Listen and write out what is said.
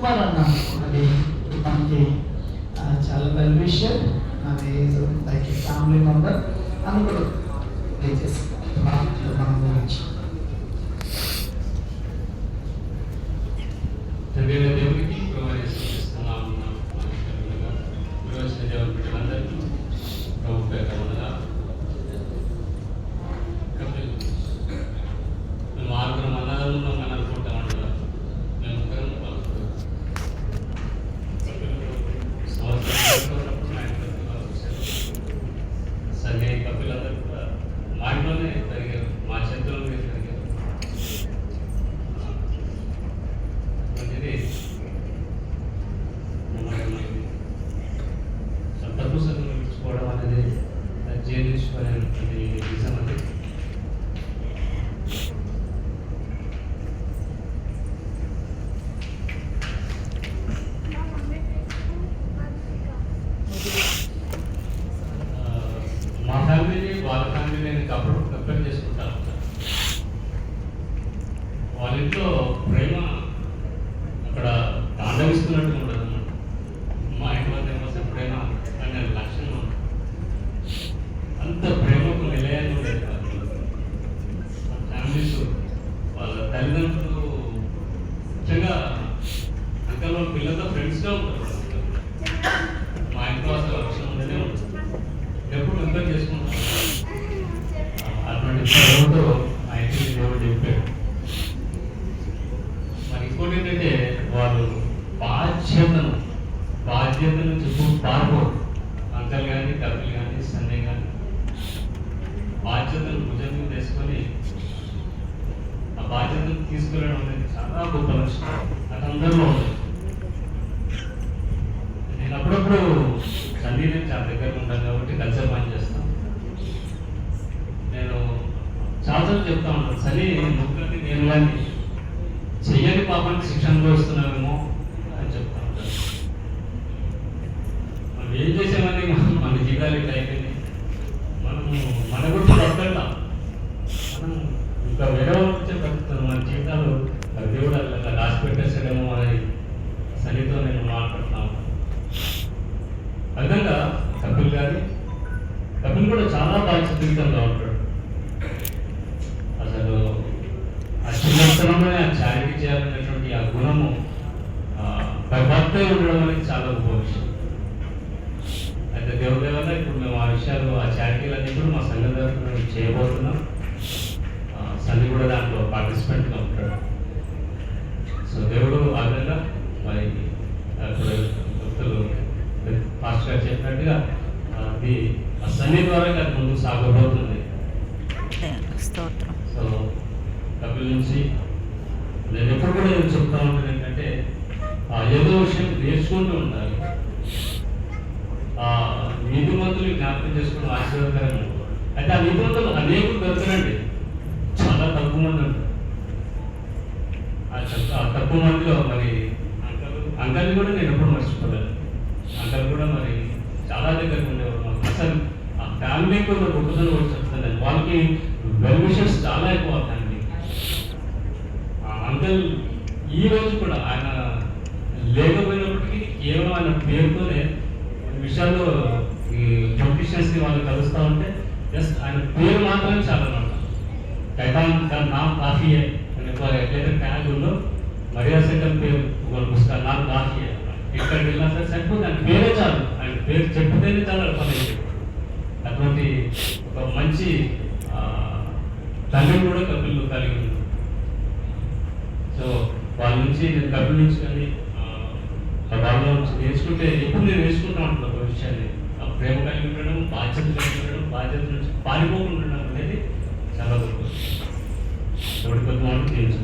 కుమార్ అన్న అది మనకి చాలా వెల్ విషర్, అది లైక్ ఫ్యామిలీ మెంబర్ అని కూడా తెలియజేస్తాం మన గురించి. దేవుడికి దేవుని బిడ్డలందరికీ ప్రభు పేరు వందనాలు. మేము ఆరుగురం అన్నదమ్ములు అని అనుకుంటాం అంటారు. మేము సంజయ్ కపిలందరూ కూడా మా ఇంట్లోనే పెరిగారు, మా చేతుల్లోనే పెరిగారు. మంచిది తప్పు సంగతి విడిచుకోవడం అనేది జీర్ణించుకోలేనటువంటి నిజం. అది మా ఫ్యామిలీని వాళ్ళ ఫ్యామిలీని కంపేర్ చేసుకుంటారు. వాళ్ళ ఇంట్లో ప్రేమ అక్కడ తాండవిస్తున్నట్టు ఉండదు అన్నమాట. మా ఇంట్లో ఏమో ప్రేమ అనే లక్షణం, అంత ప్రేమకు నిలయాన్ని ఉండేది కాదు. ఫ్యామిలీస్ వాళ్ళ తల్లిదండ్రులు ముఖ్యంగా అంకల్ వాళ్ళ పిల్లలతో ఫ్రెండ్స్గా ఉంటారు. మా ఇంట్లో అసలు లక్షణం ఉండేనే ఉంటుంది. ఎప్పుడు కంపేర్ చేసుకుంటాం. అటువంటి ప్రేమతో మా ఇంటికి దేవుడు చెప్పాడు. మరి ఇంకోటి ఏంటంటే వాళ్ళు బాధ్యత నుంచి పారిపోరు. అంకల్ కానీ కపిల్ కానీ సంజయ్ కానీ బాధ్యతను భుజం మీద వేసుకొని ఆ బాధ్యతను తీసుకెళ్ళడం అనేది చాలా గొప్ప లక్షణం. అది అందరిలో ఉంది. నేను అప్పుడప్పుడు సంజయ్ చాలా దగ్గరగా ఉంటాను కాబట్టి కలిసే పని చేస్తాను. నేను చాలాసార్లు చెప్తా ఉంటాను, సరే ముగ్గురిని నేను కానీ చెయ్యని పాపానికి శిక్ష అనుభవిస్తున్నామేమో అని చెప్తా ఉంటాను. మనం ఏం చేసామని మన జీవితాలు ఇట్లా అయిపోయింది. మన గురించి బతకడం, మనం ఇంకా వేరే వాళ్ళ నుంచే బతుకుతాం. మన జీవితాలు దేవుడు అట్లా రాసి పెట్టేసాడేమో అని సన్నితో నేను మాట్లాడుతున్నాను. విధంగా కపిల్ కూడా చాలా బాధ్యతగా ఉంటాడు. అసలు ఆ చిన్నతనంలోనే ఆ చారిటీ చేయాలనేటువంటి ఆ గుణము భక్తే ఉండడం అనేది చాలా గొప్ప విషయం. అయితే దేవుడి వల్ల ఇప్పుడు మేము ఆ విషయాలు, ఆ చారిటీలన్నీ కూడా మా సంఘ తరఫున చేయబోతున్నాం. సన్ని కూడా దాంట్లో పార్టిసిపెంట్గా ఉంటాడు. సో దేవుడు ఆ విధంగా మరి ఇప్పుడు భక్తులు పాస్టర్ గారు చెప్పినట్టుగా అది ఆ సన్ని ద్వారా అది ముందుకు సాగబోతుంది. సో కపిల్ నుంచి నేను ఎప్పుడు కూడా చెప్తా ఉంటాను ఏంటంటే ఏదో విషయం నేర్చుకుంటూ ఉండాలి. నీతిమంతులు జ్ఞాపకం చేసుకోవడం ఆశీర్వాదకరంగా. అయితే ఆ నీతిమంతులు అనేకులు దొరకరండి, చాలా తక్కువ మంది ఉంటారు. ఆ తక్కువ మందిలో మరి అంకల్ కూడా నేను ఎప్పుడు మర్చిపోలేదు. అంకల్ కూడా మరి చాలా దగ్గరకు ఉండేవారు. మాకు అసలు ఆ ఫ్యామిలీ కూడా గొప్పదని కూడా చెప్తాను. వాళ్ళకి వెల్ విషర్స్ చాలా ఎక్కువ ఫ్యామిలీ. అంకల్ ఈ రోజు కూడా ఆయన లేకపోయినప్పటికీ కేవలం ఆయన పేరుతోనే విషయాల్లో ఈ పొలిటీషియన్స్ని వాళ్ళు కలుస్తూ ఉంటే జస్ట్ ఆయన పేరు మాత్రమే చాలా అనమాట. కైతాన్ నామ్ కాఫీయే అని ఎట్లయితే ట్యాగ్ ఉందో మర్యాద సెకండ్ పేరు ఒక పుస్తకాలు నామ్ కాఫీయే. ఎక్కడికి వెళ్ళినా సరే సరిపోతే ఆయన పేరే చాలు. ఆయన పేరు చెప్తేనే చాలా పని. అటువంటి ఒక మంచి తండ్రి కూడా కపిల్ కలిగి ఉంది. సో వాళ్ళ నుంచి నేను కపిల్ నుంచి కానీ వాళ్ళ నుంచి నేర్చుకుంటే ఎప్పుడు నేను నేర్చుకుంటా ఉంటాను ఒక విషయాన్ని. ఆ ప్రేమ కలిగి ఉండడం, బాధ్యత కలిగి ఉండడం, బాధ్యత నుంచి పారిపోకుండా ఉండడం అనేది చాలా గొప్ప. ఎవరి కొద్ది వాళ్ళు తెలుసు.